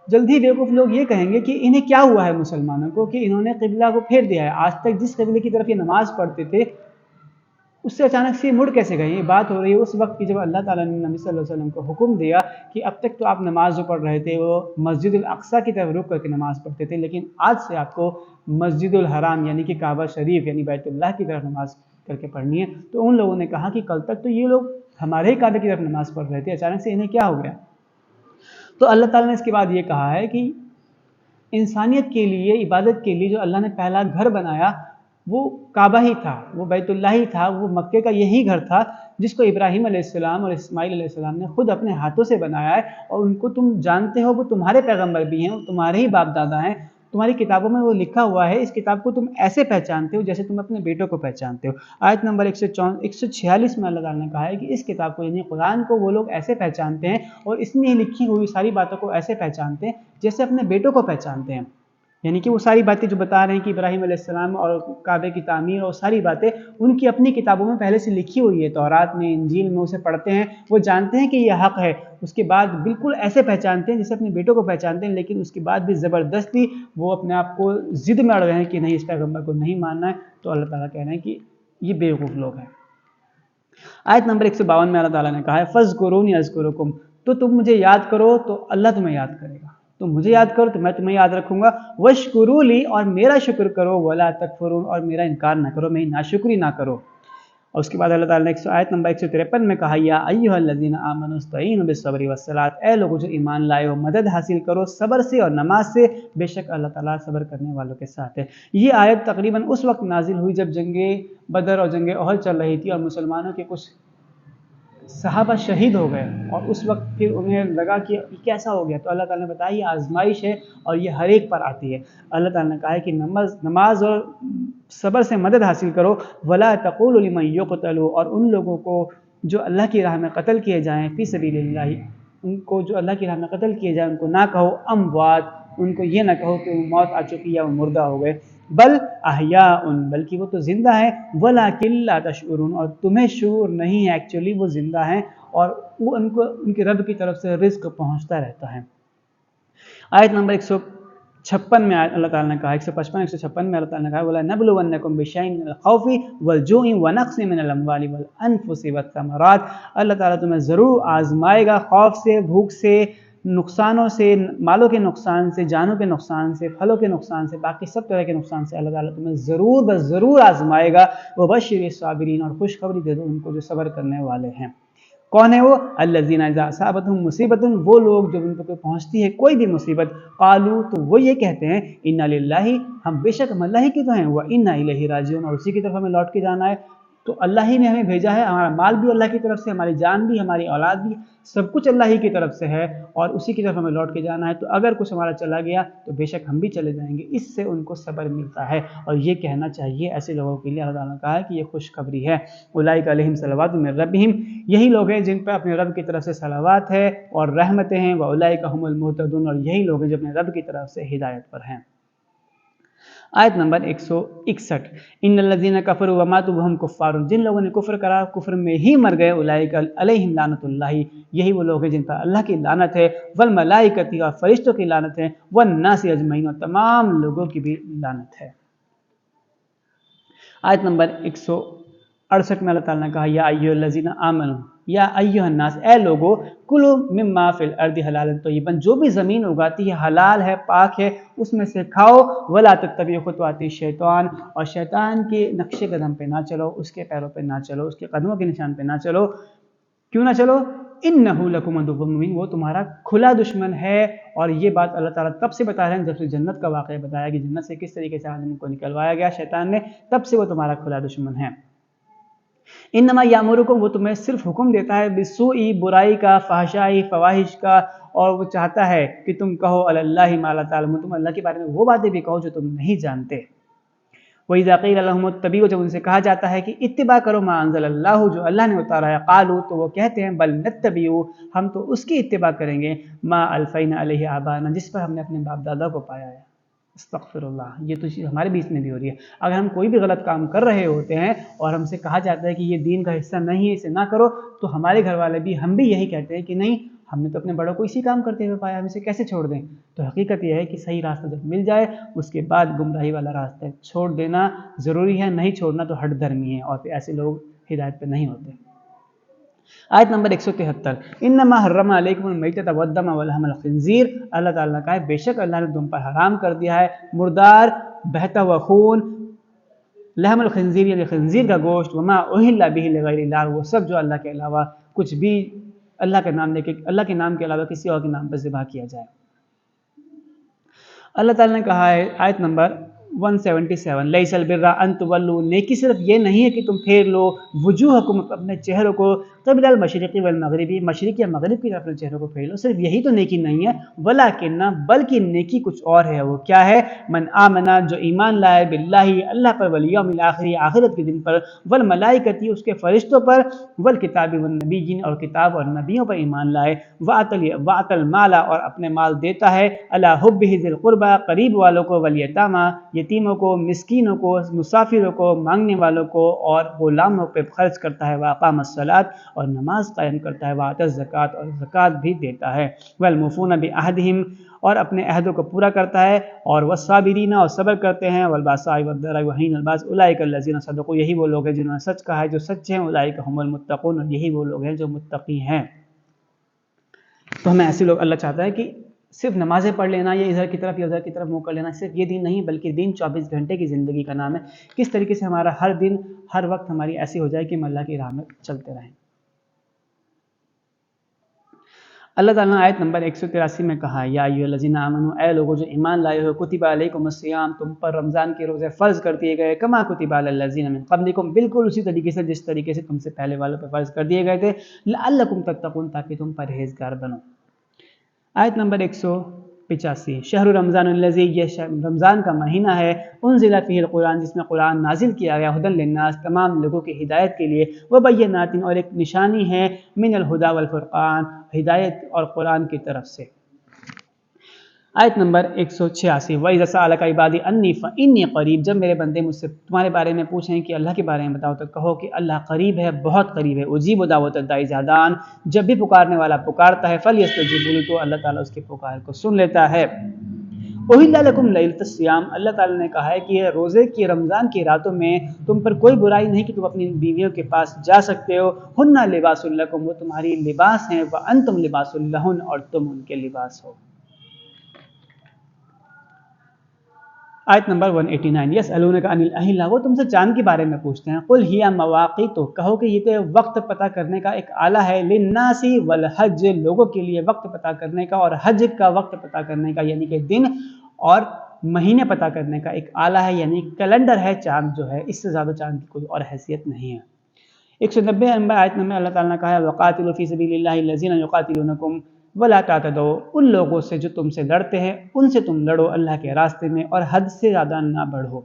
جلدی بیوقوف لوگ یہ کہیں گے کہ انہیں کیا ہوا ہے مسلمانوں کو کہ انہوں نے قبلہ کو پھیر دیا ہے، آج تک جس قبلے کی طرف یہ نماز پڑھتے تھے اس سے اچانک سے مڑ کیسے گئے؟ یہ بات ہو رہی ہے اس وقت کی جب اللہ تعالیٰ نے نبی صلی اللہ علیہ وسلم کو حکم دیا کہ اب تک تو آپ نماز جو پڑھ رہے تھے وہ مسجد الاقصیٰ کی طرف رک کر کے نماز پڑھتے تھے، لیکن آج سے آپ کو مسجد الحرام یعنی کہ کعبہ شریف یعنی بیت اللہ کی طرف نماز کر کے پڑھنی ہے۔ تو ان لوگوں نے کہا کہ کل تک تو یہ لوگ ہمارے ہی کعبے کی طرف نماز پڑھ رہے تھے، اچانک سے انہیں کیا ہو گیا؟ تو اللہ تعالیٰ نے اس کے بعد یہ کہا ہے کہ انسانیت کے لیے، عبادت کے لیے جو اللہ نے پہلا گھر بنایا وہ کعبہ ہی تھا، وہ بیت اللہ ہی تھا، وہ مکے کا یہی گھر تھا جس کو ابراہیم علیہ السلام اور اسماعیل علیہ السلام نے خود اپنے ہاتھوں سے بنایا ہے، اور ان کو تم جانتے ہو وہ تمہارے پیغمبر بھی ہیں، وہ تمہارے ہی باپ دادا ہیں، تمہاری کتابوں میں وہ لکھا ہوا ہے، اس کتاب کو تم ایسے پہچانتے ہو جیسے تم اپنے بیٹوں کو پہچانتے ہو۔ آیت نمبر 146 میں اللہ تعالیٰ نے کہا ہے کہ اس کتاب کو یعنی قرآن کو وہ لوگ ایسے پہچانتے ہیں اور اس میں لکھی ہوئی ساری باتوں کو ایسے پہچانتے ہیں جیسے اپنے بیٹوں کو پہچانتے ہیں، یعنی کہ وہ ساری باتیں جو بتا رہے ہیں کہ ابراہیم علیہ السلام اور کعبے کی تعمیر اور ساری باتیں ان کی اپنی کتابوں میں پہلے سے لکھی ہوئی ہے، تورات میں، انجیل میں، اسے پڑھتے ہیں، وہ جانتے ہیں کہ یہ حق ہے، اس کے بعد بالکل ایسے پہچانتے ہیں جیسے اپنے بیٹوں کو پہچانتے ہیں، لیکن اس کے بعد بھی زبردستی وہ اپنے آپ کو ضد میں اڑ رہے ہیں کہ نہیں اس پیغمبر کو نہیں ماننا ہے۔ تو اللہ تعالیٰ کہہ رہے ہیں کہ یہ بیوقوف لوگ ہیں۔ آیت نمبر 152 میں اللہ تعالیٰ نے کہا ہے فَاذْكُرُونِی أَذْكُرْكُمْ، تو تم مجھے یاد کرو تو اللہ تمہیں یاد کرے گا، تم مجھے یاد کرو تو میں تمہیں یاد رکھوں گا، وَاشْكُرُوا لِی، اور میرا شکر کرو، وَلَا تَکْفُرُونَ، اور میرا انکار نہ کرو، میری ناشکری نہ کرو۔ اور اس کے بعد اللہ تعالیٰ نے آیت نمبر 153 میں کہا یا ایھا الذین آمنوا استعینوا بالصبر والصلاۃ، اے لوگوں جو ایمان لائے ہو مدد حاصل کرو صبر سے اور نماز سے، بے شک اللہ تعالیٰ صبر کرنے والوں کے ساتھ ہے۔ یہ آیت تقریباً اس وقت نازل ہوئی جب جنگ بدر اور جنگ احد چل رہی تھی اور مسلمانوں کے کچھ صحابہ شہید ہو گئے، اور اس وقت پھر انہیں لگا کہ یہ کیسا ہو گیا، تو اللہ تعالیٰ نے بتایا یہ آزمائش ہے اور یہ ہر ایک پر آتی ہے۔ اللہ تعالیٰ نے کہا ہے کہ نماز اور صبر سے مدد حاصل کرو، ولا تقولوا لمن یقتل، اور ان لوگوں کو جو اللہ کی راہ میں قتل کیے جائیں، فی سبیل اللہ، ان کو جو اللہ کی راہ میں قتل کیے جائیں ان کو نہ کہو اموات، ان کو یہ نہ کہو کہ وہ موت آ چکی یا وہ مردہ ہو گئے، بل احیاء، بلکہ وہ تو زندہ ہیں، ولکن لا تشعرون، اور تمہیں شعور نہیں ہے، ایکچولی وہ زندہ ہیں اور وہ ان کے رب کی طرف سے رزق پہنچتا رہتا ہے۔ آیت نمبر 156 میں اللہ تعالیٰ نے کہا، 155 156 میں اللہ تعالیٰ نے کہا وَلَنَبْلُوَنَّكُمْ بِشَيْءٍ مِّنَ الْخَوْفِ وَالْجُوعِ وَنَقْصٍ مِّنَ الْأَمْوَالِ وَالْأَنفُسِ وَالثَّمَرَاتِ، اللہ تعالیٰ تمہیں ضرور آزمائے گا، خوف سے، بھوک سے، نقصانوں سے، مالوں کے نقصان سے، جانوں کے نقصان سے، پھلوں کے نقصان سے، باقی سب طرح کے نقصان سے اللہ تعالیٰ تمہیں ضرور بس ضرور آزمائے گا۔ وَبَشِّرِ الصَّابِرِينَ، اور خوشخبری دے دو ان کو جو صبر کرنے والے ہیں۔ کون ہے وہ؟ الذین اذا اصابتهم مصیبت، وہ لوگ جب ان کو پہنچتی ہے کوئی بھی مصیبت، قالوا، تو وہ یہ کہتے ہیں انا للہ، ہم بے شک ہم اللہ ہی کے تو ہیں، وانا الیہ راجعون، اور اسی کی طرف ہمیں لوٹ کے جانا ہے۔ تو اللہ ہی نے ہمیں بھیجا ہے، ہمارا مال بھی اللہ کی طرف سے، ہماری جان بھی، ہماری اولاد بھی، سب کچھ اللہ ہی کی طرف سے ہے اور اسی کی طرف ہمیں لوٹ کے جانا ہے۔ تو اگر کچھ ہمارا چلا گیا تو بے شک ہم بھی چلے جائیں گے، اس سے ان کو صبر ملتا ہے، اور یہ کہنا چاہیے ایسے لوگوں کے لیے۔ اللہ تعالیٰ نے کہا ہے کہ یہ خوشخبری ہے، اولئک علیہم صلوات من ربہم، یہی لوگ ہیں جن پر اپنے رب کی طرف سے صلوات ہے اور رحمتیں ہیں، واولئک هم المہتدون، اور یہی لوگ ہیں جو اپنے رب کی طرف سے ہدایت پر ہیں۔ آیت نمبر 161 ان الذین کفروا وماتوا وهم کفار، جن لوگوں نے کفر کرا، کفر میں ہی مر گئے، اولئک علیہم لعنت اللہ، یہی وہ لوگ ہیں جن پر اللہ کی لعنت ہے، والملائکۃ، اور فرشتوں کی لعنت ہے، والناس اجمعین، اور تمام لوگوں کی بھی لعنت ہے۔ آیت نمبر 168 میں اللہ تعالیٰ نے کہا یا ایھا الذین آمنوا، یا ایھا الناس، اے لوگو، کلوا مما فی الارض حلالا طیبا، جو بھی زمین اگاتی ہے حلال ہے، پاک ہے، اس میں سے کھاؤ، ولا تتبعوا خطوات الشیطان، اور شیطان کے نقش قدم پہ نہ چلو، اس کے پیروں پہ نہ چلو، اس کے قدموں کے نشان پہ نہ چلو۔ کیوں نہ چلو؟ انہ لکم عدو مبین، وہ تمہارا کھلا دشمن ہے، اور یہ بات اللہ تعالیٰ تب سے بتا رہے ہیں جب سے جنت کا واقعہ بتایا کہ جنت سے کس طریقے سے آدم کو نکلوایا گیا شیطان نے، تب سے وہ تمہارا کھلا دشمن ہے۔ انما یامرکم، وہ تمہیں صرف حکم دیتا ہے، بالسوء، برائی کا، فحشائی، فواحش کا، اور وہ چاہتا ہے کہ تم کہو علی اللہ ما لا تعلمون، تم اللہ کے بارے میں وہ باتیں بھی کہو جو تم نہیں جانتے۔ وَإِذَا قِيلَ لَهُمُ اتَّبِعُوا، جب ان سے کہا جاتا ہے کہ اتباع کرو ما انزل اللہ، جو اللہ نے اتارا ہے، قالوا، تو وہ کہتے ہیں بل نتبع، ہم تو اس کی اتباع کریں گے، ما الفینا علیہ آباءنا، جس پر ہم نے اپنے باپ دادا کو پایا ہے۔ استغفر اللہ، یہ تو چیز ہمارے بیچ میں بھی ہو رہی ہے۔ اگر ہم کوئی بھی غلط کام کر رہے ہوتے ہیں اور ہم سے کہا جاتا ہے کہ یہ دین کا حصہ نہیں ہے، اسے نہ کرو، تو ہمارے گھر والے بھی، ہم بھی یہی کہتے ہیں کہ نہیں، ہم نے تو اپنے بڑوں کو اسی کام کرتے ہوئے پایا، ہم اسے کیسے چھوڑ دیں؟ تو حقیقت یہ ہے کہ صحیح راستہ جب مل جائے اس کے بعد گمراہی والا راستہ چھوڑ دینا ضروری ہے، نہیں چھوڑنا تو ہٹ دھرمی ہے، اور پھر ایسے لوگ ہدایت پہ نہیں ہوتے۔ آیت نمبر 173 انما حرم علیکم المیتۃ والدم ولحم الخنزیر، اللہ تعالیٰ نے کہا ہے بے شک اللہ نے تم پر حرام کر دیا ہے مردار، بہتا ہوا خون، لحم الخنزیر یعنی خنزیر کا گوشت، وما اہل بہ لغیر اللہ، وہ سب جو اللہ کے علاوہ کچھ بھی اللہ کے نام لے کے، اللہ کے نام کے علاوہ کسی اور کے نام پر ذبح کیا جائے۔ اللہ تعالیٰ نے کہا ہے آیت نمبر 177 لیس البر ان تولوا، نیکی صرف یہ نہیں ہے کہ تم پھیر لو وجوہکم، اپنے چہروں کو، قبل المشرقی والمغربی، مشرق یا مغرب کی طرف اپنے چہروں کو پھیر لو، صرف یہی تو نیکی نہیں ہے، ولکن بلکہ نیکی کچھ اور ہے، وہ کیا ہے؟ من آمنا، جو ایمان لائے، باللہ اللہ پر، والیوم الآخر آخرت کے دن پر، والملائکتی اس کے فرشتوں پر، والکتاب والنبیین اور کتاب اور نبیوں پر ایمان لائے، وآت المال اور اپنے مال دیتا ہے، علی حبہ ذی القربى قریب والوں کو، والیتامى یتیموں کو، مسکینوں کو، مسافروں کو، مانگنے والوں کو اور غلاموں پہ خرچ کرتا ہے، واقام الصلاۃ اور نماز قائم کرتا ہے، وآت الزکوٰۃ اور زکوٰۃ بھی دیتا ہے، والموفون بعہدہم اور اپنے عہدوں کو پورا کرتا ہے، اور والصابرین اور صبر کرتے ہیں، والباساء والضراء وحین الباس اولئک الذین صدقوا، یہی وہ لوگ ہیں جنہوں نے سچ کہا ہے، جو سچے ہیں، اولئک هم المتقون، اور یہی وہ لوگ ہیں جو متقی ہیں۔ تو ہمیں ایسے لوگ اللہ چاہتا ہے کہ صرف نمازیں پڑھ لینا یا ادھر کی طرف یا ادھر کی طرف منہ کر لینا صرف یہ دین نہیں، بلکہ دین 24 گھنٹے کی زندگی کا نام ہے، کس طریقے سے ہمارا ہر دن ہر وقت ہماری ایسی ہو جائے کہ ہم اللہ کی راہ میں چلتے رہیں۔ اللہ تعالیٰ نے آیت نمبر 183 میں کہا ہے یا ایھا الذین آمنوا، اے لوگوں جو ایمان لائے ہو، کتب علیکم الصیام، تم پر رمضان کے روزے فرض کر دیے گئے، کما کتب علی الذین من قبلکم، بالکل اسی طریقے سے جس طریقے سے تم سے پہلے والوں پر فرض کر دیے گئے تھے، لعلکم تتقون، تاکہ تم پرہیزگار بنو۔ آیت نمبر 185 شہر رمضان الذی، یہ رمضان کا مہینہ ہے، انزل فیہ القرآن، جس میں قرآن نازل کیا گیا، ھدی للناس، تمام لوگوں کی ہدایت کے لیے، وبینات، اور ایک نشانی ہے، من الہدی والفرقان، ہدایت اور قرآن کی طرف سے۔ آیت نمبر 186 وَإِذَا سَأَلَكَ عِبَادِي أَنِّي فَإِنِّي قریب، جب میرے بندے مجھ سے تمہارے بارے میں پوچھیں کہ اللہ کے بارے میں بتاؤ، تو کہو کہ اللہ قریب ہے، بہت قریب ہے، اجیب دعوت الداعی اذا دعان، جب بھی پکارنے والا پکارتا ہے، فلیستجیبوا لی، تو اللہ تعالیٰ اس کی پکار کو سن لیتا ہے۔ احل لکم لیلۃ الصیام، اللہ تعالیٰ نے کہا ہے کہ روزے کی رمضان کی راتوں میں تم پر کوئی برائی نہیں کہ تم اپنی بیویوں کے پاس جا سکتے ہو، ہن لباس لکم، وہ تمہاری لباس ہیں، وانتم لباس لہن، اور تم ان کے لباس ہو۔ آیت نمبر 189 یسألونک عن الاہلہ، وہ تم سے چاند کے بارے میں پوچھتے ہیں، قل ہی مواقیت، کہو کہ یہ تو وقت پتہ کرنے کا ایک آلہ ہے، للناس والحج، لوگوں کے لیے وقت پتہ کرنے کا اور حج کا وقت پتہ کرنے کا، یعنی کہ دن اور مہینے پتہ کرنے کا ایک آلہ ہے، یعنی کیلنڈر ہے چاند جو ہے، اس سے زیادہ چاند کی کوئی اور حیثیت نہیں ہے۔ 190 نمبر آیت میں اللہ تعالیٰ نے کہا ہے وقاتلوا فی سبیل اللہ الذین یقاتلونکم ولا تعتدوا، ان لوگوں سے جو تم سے لڑتے ہیں ان سے تم لڑو اللہ کے راستے میں، اور حد سے زیادہ نہ بڑھو۔